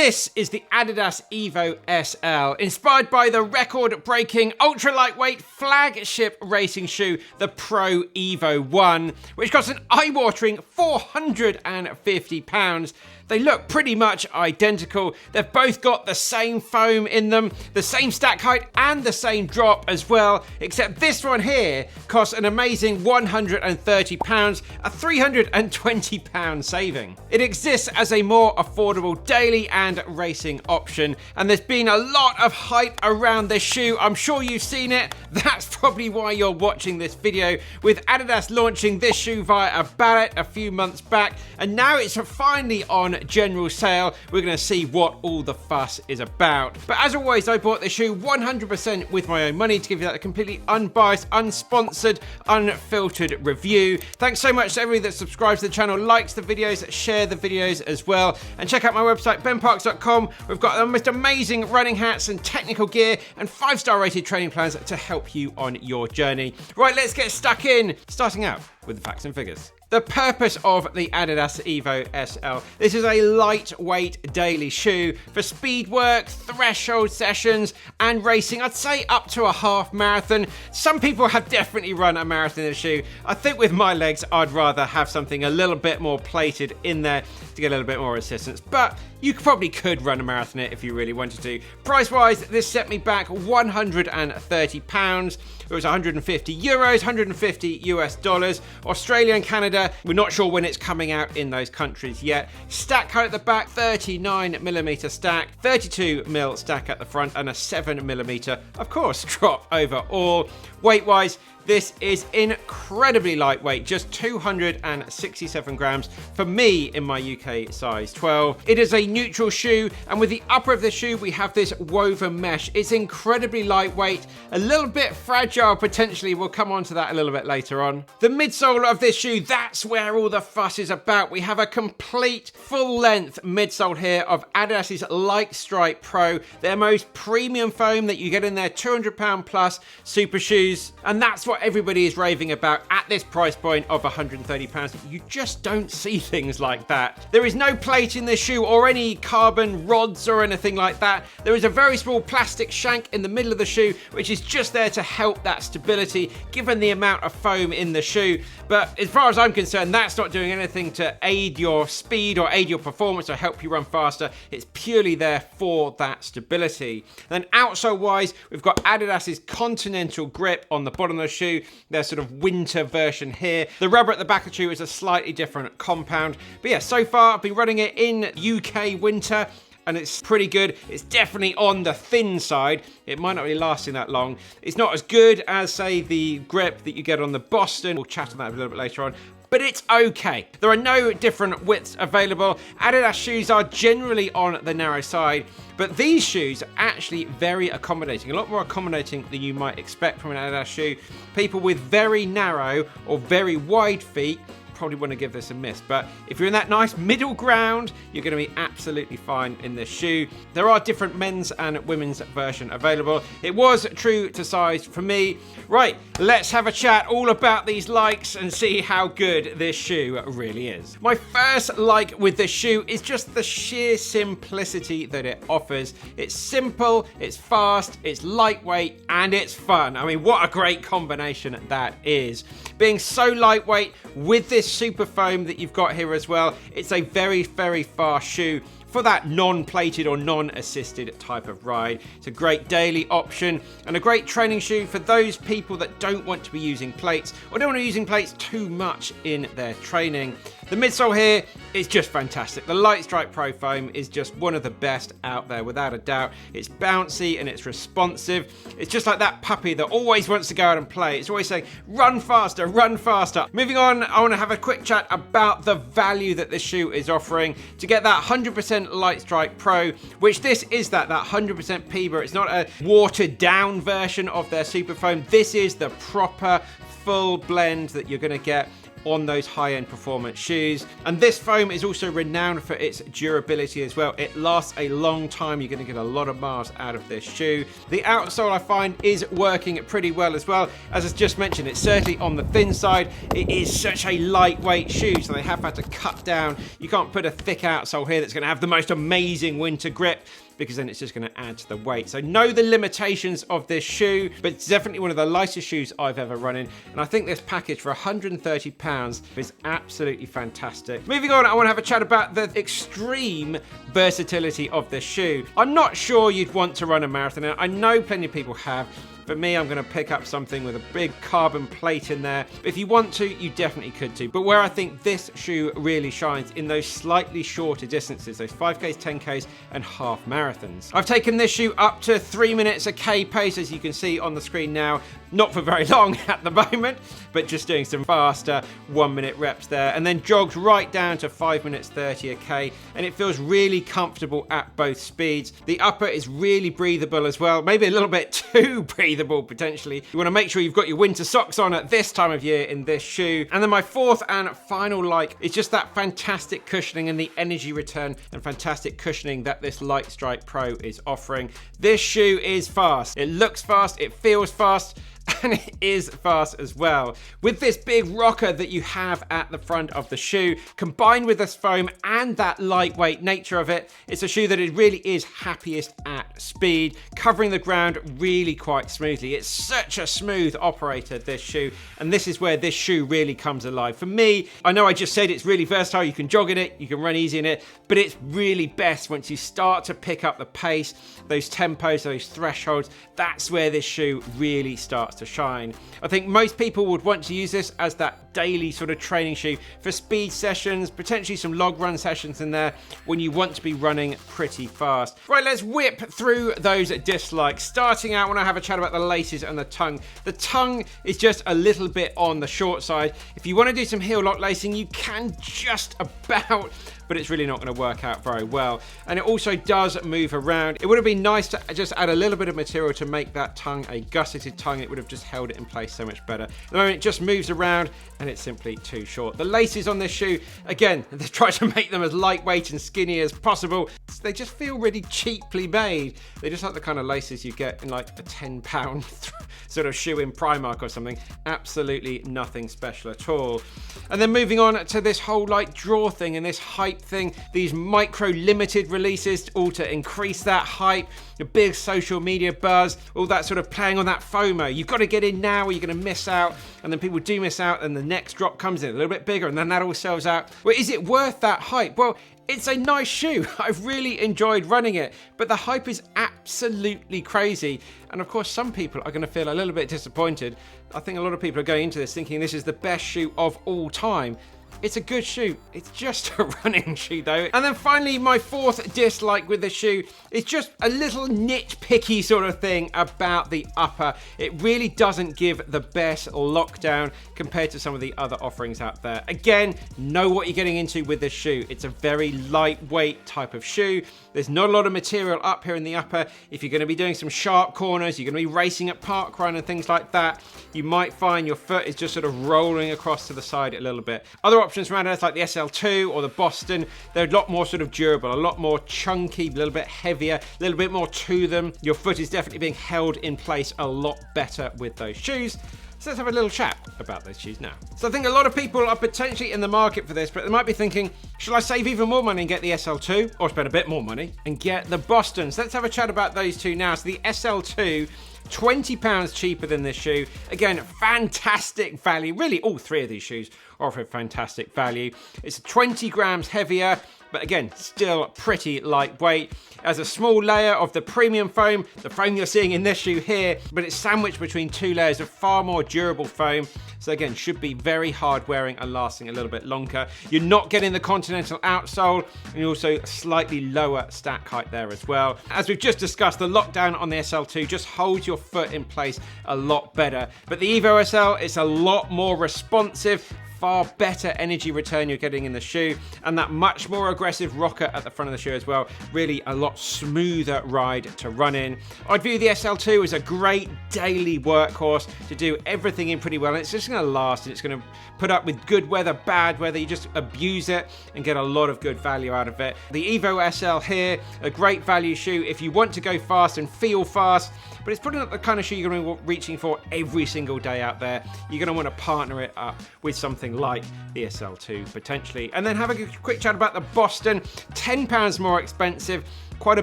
This is the Adidas EVO SL, inspired by the record-breaking, ultra-lightweight flagship racing shoe, the Pro Evo 1, which costs an eye-watering £450. They look pretty much identical. They've both got the same foam in them, the same stack height, and the same drop as well, except this one here costs an amazing £130, a £320 saving. It exists as a more affordable daily and racing option, and there's been a lot of hype around this shoe. I'm sure you've seen it. That's probably why you're watching this video, with Adidas launching this shoe via a ballot a few months back, and now it's finally on general sale. We're going to see what all the fuss is about. But as always, I bought this shoe 100% with my own money to give you that a completely unbiased, unsponsored, unfiltered review. Thanks so much to everybody that subscribes to the channel, likes the videos, share the videos as well. And check out my website, benparks.com. We've got the most amazing running hats and technical gear and 5-star rated training plans to help you on your journey. Right, let's get stuck in. Starting out with the facts and figures. The purpose of the Adidas EVO SL. This is a lightweight daily shoe for speed work, threshold sessions, and racing. I'd say up to a half marathon. Some people have definitely run a marathon in a shoe. I think with my legs, I'd rather have something a little bit more plated in there to get a little bit more assistance. But you probably could run a marathon if you really wanted to. Price-wise, this set me back £130. It was 150 euros, 150 US dollars. Australia and Canada, we're not sure when it's coming out in those countries yet. Stack height at the back, 39mm stack, 32mm stack at the front, and a 7mm, of course, drop over all. Weight-wise, this is incredibly lightweight, just 267 grams for me in my UK size 12. It is a neutral shoe, and with the upper of the shoe, we have this woven mesh. It's incredibly lightweight, a little bit fragile potentially. We'll come on to that a little bit later on. The midsole of this shoe, that's where all the fuss is about. We have a complete full-length midsole here of Adidas's Light Stripe Pro, their most premium foam that you get in their £200 plus super shoes, and that's what everybody is raving about at this price point of £130. You just don't see things like that. There is no plate in this shoe or any carbon rods or anything like that. There is a very small plastic shank in the middle of the shoe, which is just there to help that stability given the amount of foam in the shoe. But as far as I'm concerned, that's not doing anything to aid your speed or aid your performance or help you run faster. It's purely there for that stability. And then outsole wise, we've got Adidas's Continental grip on the bottom of the shoe, their sort of winter version here. The rubber at the back of the shoe is a slightly different compound. But yeah, so far I've been running it in UK winter, and it's pretty good. It's definitely on the thin side. It might not be lasting that long. It's not as good as, say, the grip that you get on the Boston. We'll chat on that a little bit later on. But it's okay. There are no different widths available. Adidas shoes are generally on the narrow side, but these shoes are actually very accommodating, a lot more accommodating than you might expect from an Adidas shoe. People with very narrow or very wide feet probably want to give this a miss, but if you're in that nice middle ground, you're going to be absolutely fine in this shoe. There are different men's and women's version available. It was true to size for me. Right, let's have a chat all about these likes and see how good this shoe really is. My first like with this shoe is just the sheer simplicity that it offers. It's simple, it's fast, it's lightweight, and it's fun. I mean, what a great combination that is. Being so lightweight with this super foam that you've got here as well, it's a very, very fast shoe for that non-plated or non-assisted type of ride. It's a great daily option and a great training shoe for those people that don't want to be using plates or don't want to be using plates too much in their training. The midsole here is just fantastic. The Light Stripe Pro foam is just one of the best out there, without a doubt. It's bouncy and it's responsive. It's just like that puppy that always wants to go out and play. It's always saying, run faster, run faster. Moving on, I want to have a quick chat about the value that this shoe is offering. To get that 100% Light Stripe Pro, which this is that 100% PBA. It's not a watered down version of their super foam. This is the proper full blend that you're going to get on those high-end performance shoes. And this foam is also renowned for its durability as well. It lasts a long time. You're going to get a lot of miles out of this shoe. The outsole, I find, is working pretty well as well. As I just mentioned, it's certainly on the thin side. It is such a lightweight shoe, so they have had to cut down. You can't put a thick outsole here that's going to have the most amazing winter grip, because then it's just going to add to the weight. So know the limitations of this shoe, but it's definitely one of the lightest shoes I've ever run in. And I think this package for £130 is absolutely fantastic. Moving on, I want to have a chat about the extreme versatility of this shoe. I'm not sure you'd want to run a marathon. I know plenty of people have. For me, I'm going to pick up something with a big carbon plate in there. If you want to, you definitely could too. But where I think this shoe really shines in those slightly shorter distances, those 5Ks, 10Ks, and half marathons. I've taken this shoe up to 3 minutes a K pace, as you can see on the screen now. Not for very long at the moment, but just doing some faster 1 minute reps there, and then jogs right down to 5 minutes 30 a K, and it feels really comfortable at both speeds. The upper is really breathable as well, maybe a little bit too breathable potentially. You want to make sure you've got your winter socks on at this time of year in this shoe. And then my fourth and final like is just that fantastic cushioning and the energy return and fantastic cushioning that this Light Strike Pro is offering. This shoe is fast. It looks fast, it feels fast, and it is fast as well. With this big rocker that you have at the front of the shoe, combined with this foam and that lightweight nature of it, it's a shoe that it really is happiest at speed, covering the ground really quite smoothly. It's such a smooth operator, this shoe, and this is where this shoe really comes alive. For me, I know I just said it's really versatile. You can jog in it, you can run easy in it, but it's really best once you start to pick up the pace, those tempos, those thresholds. That's where this shoe really starts to shine. I think most people would want to use this as that daily sort of training shoe for speed sessions, potentially some log run sessions in there when you want to be running pretty fast. Right, let's whip through those dislikes. Starting out, when I have a chat about the laces and the tongue. The tongue is just a little bit on the short side. If you want to do some heel lock lacing, you can just about, but it's really not going to work out very well. And it also does move around. It would have been nice to just add a little bit of material to make that tongue a gusseted tongue. It would have just held it in place so much better. At the moment, it just moves around and it's simply too short. The laces on this shoe, again, they try to make them as lightweight and skinny as possible. They just feel really cheaply made. They're just like the kind of laces you get in like a £10 sort of shoe in Primark or something. Absolutely nothing special at all. And then moving on to this whole like draw thing and this hype thing, these micro limited releases all to increase that hype, the big social media buzz, all that sort of playing on that FOMO. You've got to get in now or you're going to miss out. And then people do miss out and the next drop comes in a little bit bigger and then that all sells out. Well, is it worth that hype? Well, it's a nice shoe. I've really enjoyed running it, but the hype is absolutely crazy. And of course, some people are going to feel a little bit disappointed. I think a lot of people are going into this thinking this is the best shoe of all time. It's a good shoe. It's just a running shoe though. And then finally, my fourth dislike with the shoe is just a little nitpicky sort of thing about the upper. It really doesn't give the best lockdown compared to some of the other offerings out there. Again, know what you're getting into with this shoe. It's a very lightweight type of shoe. There's not a lot of material up here in the upper. If you're going to be doing some sharp corners, you're going to be racing at parkrun and things like that, you might find your foot is just sort of rolling across to the side a little bit. Other options around Adidas like the SL2 or the Boston, they're a lot more sort of durable, a lot more chunky, a little bit heavier, a little bit more to them. Your foot is definitely being held in place a lot better with those shoes. So let's have a little chat about those shoes now. So I think a lot of people are potentially in the market for this, but they might be thinking, should I save even more money and get the SL2 or spend a bit more money and get the Boston? So let's have a chat about those two now. So the SL2, £20 cheaper than this shoe. Again, fantastic value. Really, all three of these shoes offer fantastic value. It's 20 grams heavier, but again, still pretty lightweight. It has a small layer of the premium foam, the foam you're seeing in this shoe here, but it's sandwiched between two layers of far more durable foam. So again, should be very hard wearing and lasting a little bit longer. You're not getting the Continental outsole, and also slightly lower stack height there as well. As we've just discussed, the lockdown on the SL2 just holds your foot in place a lot better. But the EVO SL is a lot more responsive, far better energy return you're getting in the shoe, and that much more aggressive rocker at the front of the shoe as well. Really a lot smoother ride to run in. I'd view the SL2 as a great daily workhorse to do everything in pretty well, and it's just going to last, and it's going to put up with good weather, bad weather. You just abuse it and get a lot of good value out of it. The EVO SL here, a great value shoe if you want to go fast and feel fast, but it's probably not the kind of shoe you're going to be reaching for every single day out there. You're going to want to partner it up with something like the SL2 potentially. And then have a quick chat about the Boston. £10 more expensive, quite a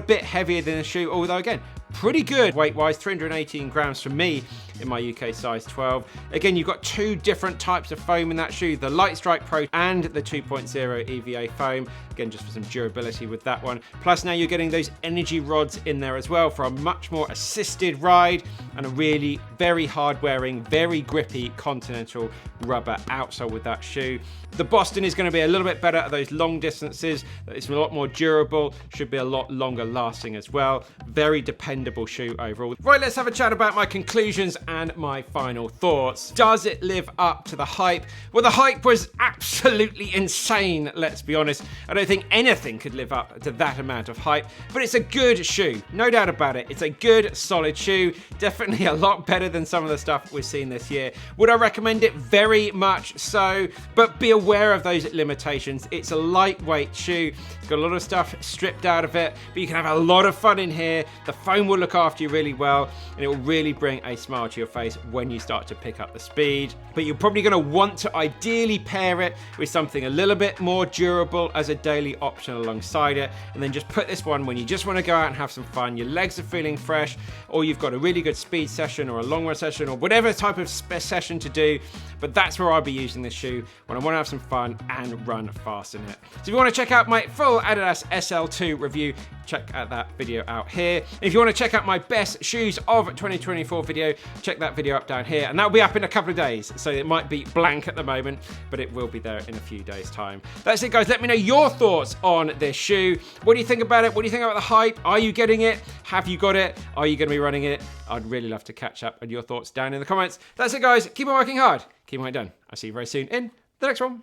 bit heavier than the shoe, although again, pretty good weight-wise, 318 grams for me in my UK size 12. Again, you've got two different types of foam in that shoe, the Light Strike Pro and the 2.0 EVA foam. Again, just for some durability with that one. Plus now you're getting those energy rods in there as well for a much more assisted ride and a really very hard-wearing, very grippy Continental rubber outsole with that shoe. The Boston is going to be a little bit better at those long distances. It's a lot more durable, should be a lot longer lasting as well. Very dependable shoe overall. Right, let's have a chat about my conclusions and my final thoughts. Does it live up to the hype? Well, the hype was absolutely insane, let's be honest. I don't think anything could live up to that amount of hype, but it's a good shoe, no doubt about it. It's a good, solid shoe, definitely a lot better than some of the stuff we've seen this year. Would I recommend it? Very much so, but be aware of those limitations. It's a lightweight shoe. It's got a lot of stuff stripped out of it, but you can have a lot of fun in here. The foam will look after you really well, and it will really bring a smile to your face when you start to pick up the speed. But you're probably going to want to ideally pair it with something a little bit more durable as a daily option alongside it, and then just put this one when you just want to go out and have some fun, your legs are feeling fresh, or you've got a really good speed session or a long run session or whatever type of session to do. But that's where I'll be using this shoe, when I want to have some fun and run fast in it. So if you want to check out my full Adidas SL2 review, check out that video out here. If you want to check out my best shoes of 2024 video, check that video up down here, and that'll be up in a couple of days, so it might be blank at the moment, but it will be there in a few days time. That's it, guys. Let me know your thoughts on this shoe. What do you think about it? What do you think about the hype? Are you getting it? Have you got it? Are you going to be running it? I'd really love to catch up on your thoughts down in the comments. That's it, guys. Keep on working hard. Keep on it done. I'll see you very soon in the next one.